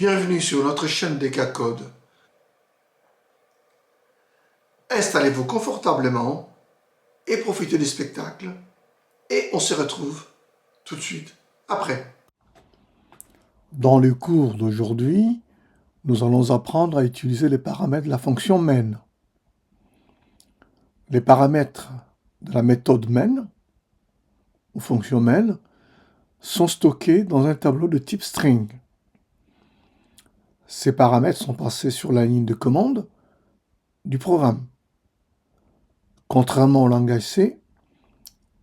Bienvenue sur notre chaîne Decacode. Installez-vous confortablement et profitez du spectacle. Et on se retrouve tout de suite après. Dans le cours d'aujourd'hui, nous allons apprendre à utiliser les paramètres de la fonction main. Les paramètres de la méthode main, ou fonction main, sont stockés dans un tableau de type string. Ces paramètres sont passés sur la ligne de commande du programme. Contrairement au langage C,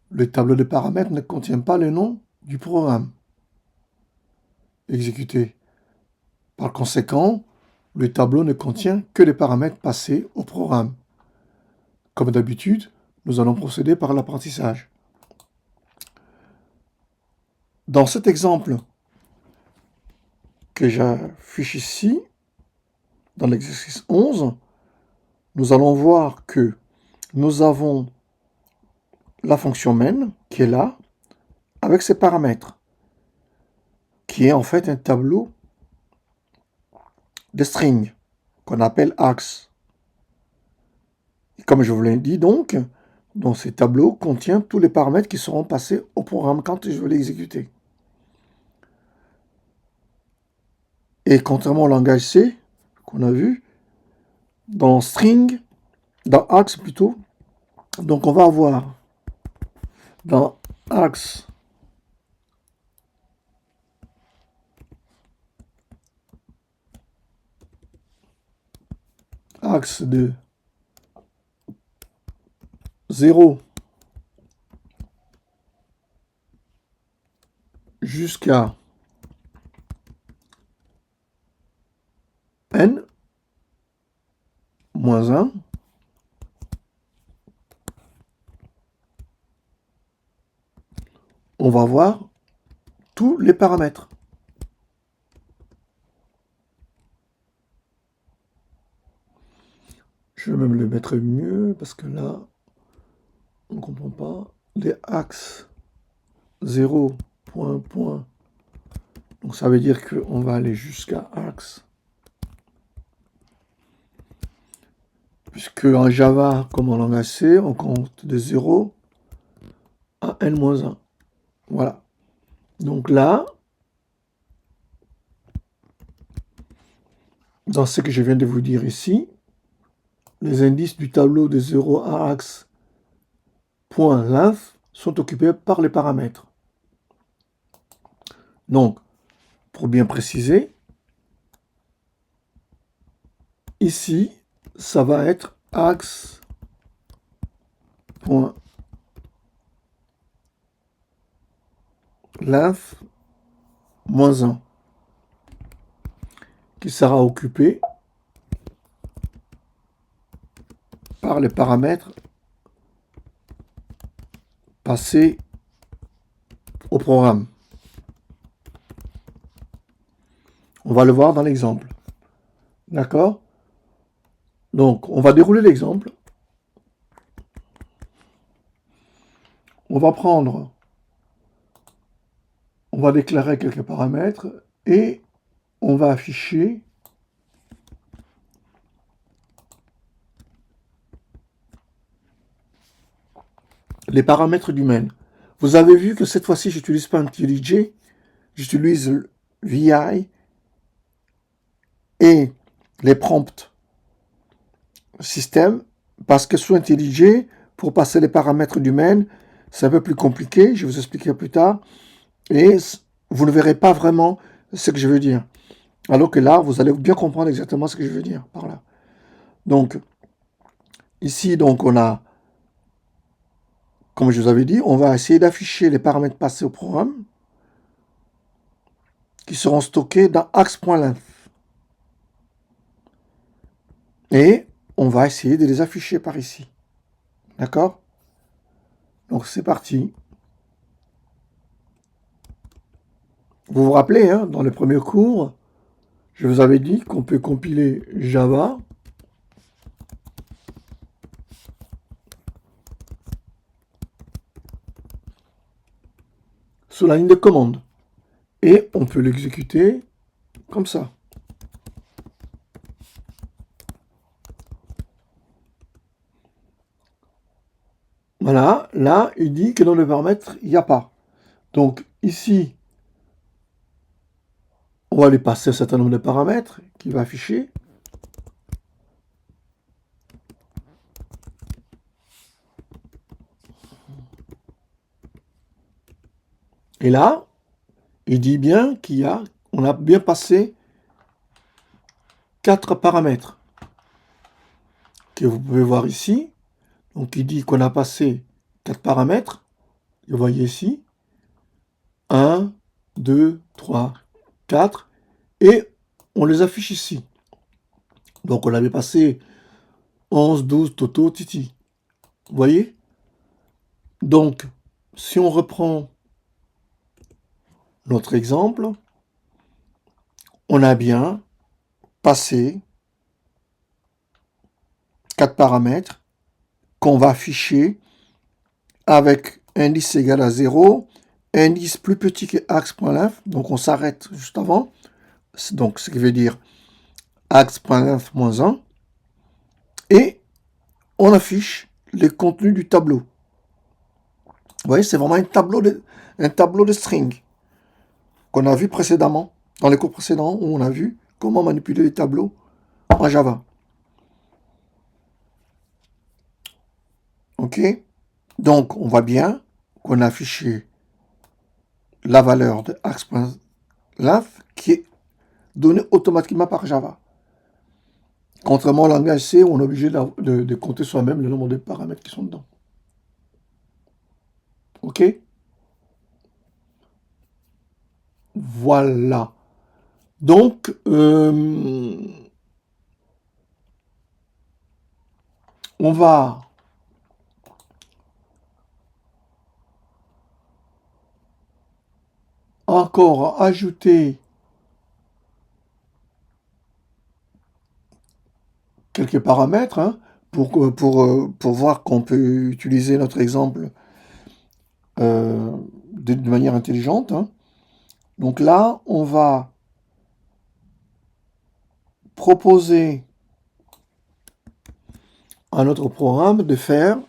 le tableau de paramètres ne contient pas le nom du programme exécuté. Par conséquent, le tableau ne contient que les paramètres passés au programme. Comme d'habitude, nous allons procéder par l'apprentissage. Dans cet exemple que j'affiche ici, dans l'exercice 11, nous allons voir que nous avons la fonction main qui est là, avec ses paramètres, qui est en fait un tableau de string qu'on appelle axe. Et comme je vous l'ai dit donc, dans ces tableaux contient tous les paramètres qui seront passés au programme quand je vais l'exécuter. Et contrairement au langage C, qu'on a vu, dans string, dans axe plutôt, donc on va avoir dans axe de 0 jusqu'à n moins 1, on va voir tous les paramètres. Je vais même le mettre mieux parce que là, on ne comprend pas. Les axes 0, point, point. Donc ça veut dire qu'on va aller jusqu'à axe. Puisque en Java, comme en langage C, on compte de 0 à n-1. Voilà. Donc là, dans ce que je viens de vous dire ici, les indices du tableau de 0 à axe point length sont occupés par les paramètres. Donc, pour bien préciser, ici, ça va être axe point length moins 1 qui sera occupé par les paramètres passés au programme. On va le voir dans l'exemple. D'accord? Donc, on va dérouler l'exemple. On va déclarer quelques paramètres et on va afficher les paramètres du main. Vous avez vu que cette fois-ci, je n'utilise pas IntelliJ, j'utilise VI et les prompts système, parce que sous IntelliJ, pour passer les paramètres du main, c'est un peu plus compliqué, je vais vous expliquer plus tard, et vous ne verrez pas vraiment ce que je veux dire. Alors que là, vous allez bien comprendre exactement ce que je veux dire par là. Donc, ici, donc, on a, comme je vous avais dit, on va essayer d'afficher les paramètres passés au programme qui seront stockés dans axe.length. Et on va essayer de les afficher par ici. D'accord? Donc, c'est parti. Vous vous rappelez, hein, dans le premier cours, je vous avais dit qu'on peut compiler Java sous la ligne de commande. Et on peut l'exécuter comme ça. Voilà, là, il dit que dans le paramètre, il n'y a pas. Donc ici, on va lui passer un certain nombre de paramètres qu'il va afficher. Et là, il dit bien on a bien passé 4 paramètres que vous pouvez voir ici. Donc il dit qu'on a passé 4 paramètres. Vous voyez ici. 1, 2, 3, 4. Et on les affiche ici. Donc on avait passé 11, 12, Toto, Titi. Vous voyez? Donc, si on reprend notre exemple, on a bien passé 4 paramètres qu'on va afficher avec indice égal à 0, indice plus petit que axe.length, donc on s'arrête juste avant, donc ce qui veut dire axe.length moins 1, et on affiche les contenus du tableau. Vous voyez, c'est vraiment un tableau de string qu'on a vu précédemment, dans les cours précédents, où on a vu comment manipuler les tableaux en Java. Ok? Donc, on voit bien qu'on a affiché la valeur de axe.length qui est donnée automatiquement par Java. Contrairement au langage C, où on est obligé de compter soi-même le nombre de paramètres qui sont dedans. Ok? Voilà. Donc, on va encore ajouter quelques paramètres pour voir qu'on peut utiliser notre exemple de manière intelligente. Donc là, on va proposer à notre programme de faire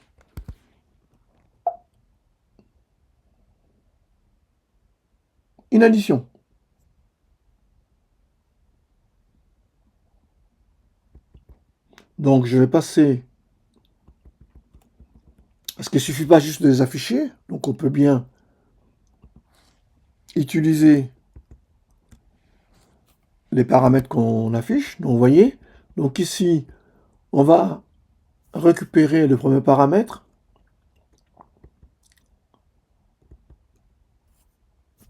une addition. Donc je vais passer, parce qu'il ne suffit pas juste de les afficher, donc on peut bien utiliser les paramètres qu'on affiche. Donc vous voyez, donc ici, on va récupérer le premier paramètre,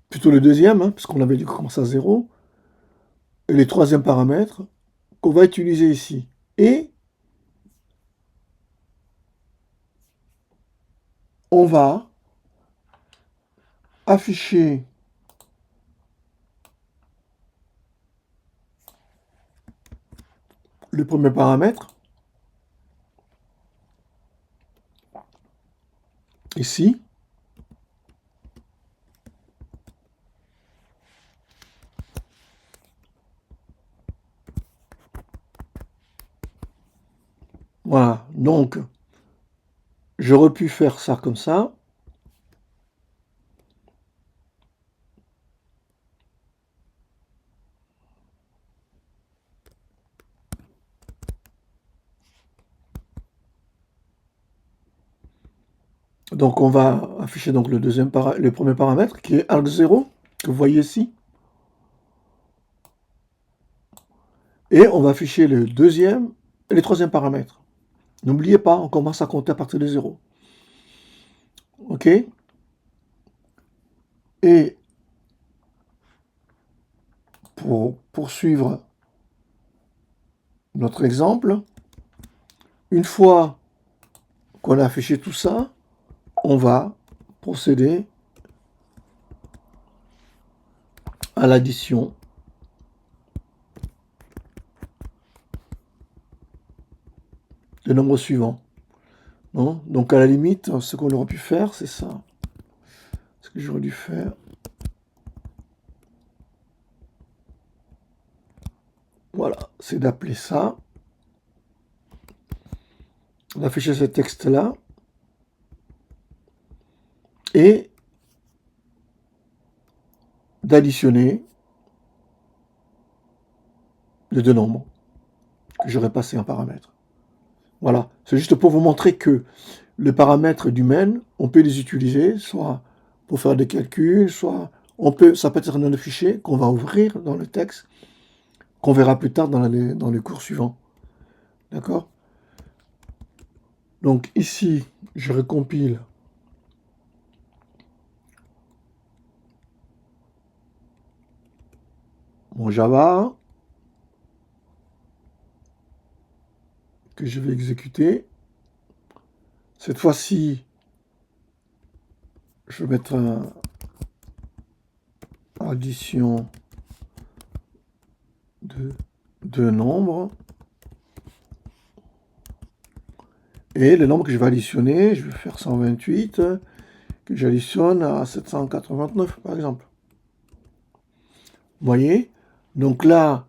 plutôt le deuxième, parce qu'on avait dit qu'on commence à 0, et les troisième paramètres qu'on va utiliser ici. Et on va afficher le premier paramètre ici. Voilà, donc j'aurais pu faire ça comme ça. Donc on va afficher donc le premier paramètre qui est arg0, que vous voyez ici. Et on va afficher le deuxième et le troisième paramètre. N'oubliez pas, on commence à compter à partir de 0. OK? Et pour poursuivre notre exemple, une fois qu'on a affiché tout ça, on va procéder à l'addition des nombres suivants. Non? Donc à la limite, ce qu'on aurait pu faire, c'est ça. Ce que j'aurais dû faire. Voilà, c'est d'appeler ça, d'afficher ce texte-là. et d'additionner les deux nombres que j'aurais passé en paramètre. Voilà, c'est juste pour vous montrer que les paramètres du main, on peut les utiliser, soit pour faire des calculs, soit ça peut être dans le fichier qu'on va ouvrir dans le texte, qu'on verra plus tard dans les cours suivants. D'accord? Donc ici, je recompile mon Java que je vais exécuter. Cette fois-ci, je vais mettre un addition de deux nombres. Et le nombre que je vais additionner, je vais faire 128, que j'additionne à 789, par exemple. Vous voyez? Donc là,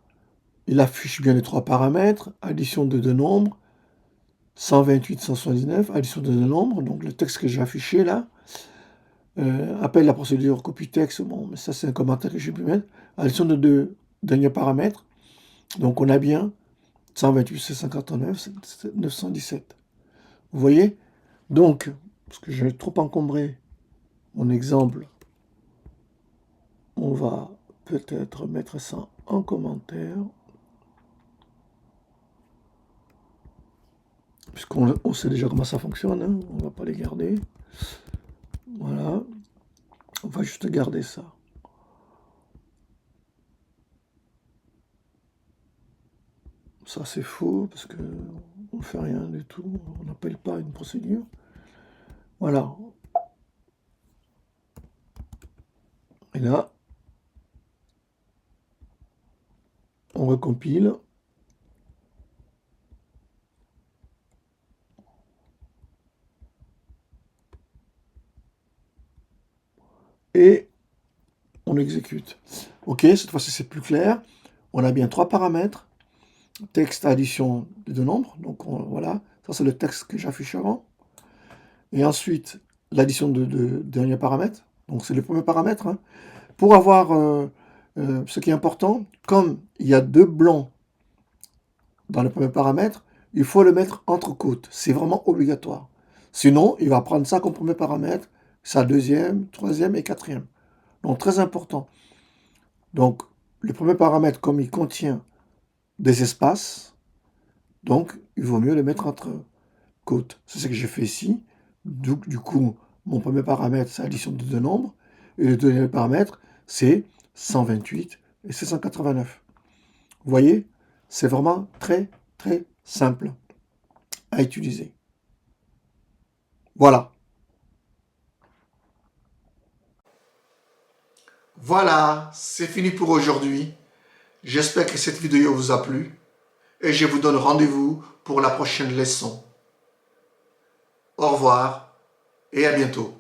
il affiche bien les trois paramètres, addition de deux nombres, 128, 179, addition de deux nombres, donc le texte que j'ai affiché là, appelle la procédure copie texte, bon, mais ça c'est un commentaire que j'ai pu mettre, addition de deux derniers paramètres, donc on a bien 128, 759, 917. Vous voyez? Donc, parce que j'ai trop encombré mon exemple, on va peut-être mettre ça en commentaire, puisqu'on sait déjà comment ça fonctionne, hein, on ne va pas les garder. Voilà, on va juste garder ça. Ça c'est faux, parce que on ne fait rien du tout, on n'appelle pas une procédure. Voilà. Et là, on recompile. Et on exécute. Ok, cette fois-ci c'est plus clair. On a bien trois paramètres. Texte, addition de deux nombres. Donc voilà, ça c'est le texte que j'affiche avant. Et ensuite, l'addition de derniers paramètres. Donc c'est le premier paramètre. Hein. Pour avoir ce qui est important, comme il y a deux blancs dans le premier paramètre, il faut le mettre entre côtes. C'est vraiment obligatoire. Sinon, il va prendre ça comme premier paramètre, sa deuxième, troisième et quatrième. Donc très important. Donc le premier paramètre, comme il contient des espaces, donc il vaut mieux le mettre entre côtes. C'est ce que j'ai fait ici. Du coup, mon premier paramètre, c'est l'addition de deux nombres. Et le deuxième paramètre, c'est 128 et 789. Vous voyez, c'est vraiment très, très simple à utiliser. Voilà. Voilà, c'est fini pour aujourd'hui. J'espère que cette vidéo vous a plu et je vous donne rendez-vous pour la prochaine leçon. Au revoir et à bientôt.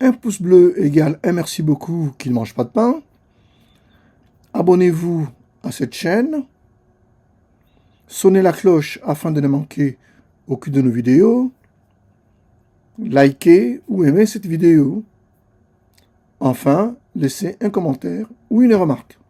Un pouce bleu égale un merci beaucoup qui ne mange pas de pain. Abonnez-vous à cette chaîne. Sonnez la cloche afin de ne manquer aucune de nos vidéos. Likez ou aimez cette vidéo. Enfin, laissez un commentaire ou une remarque.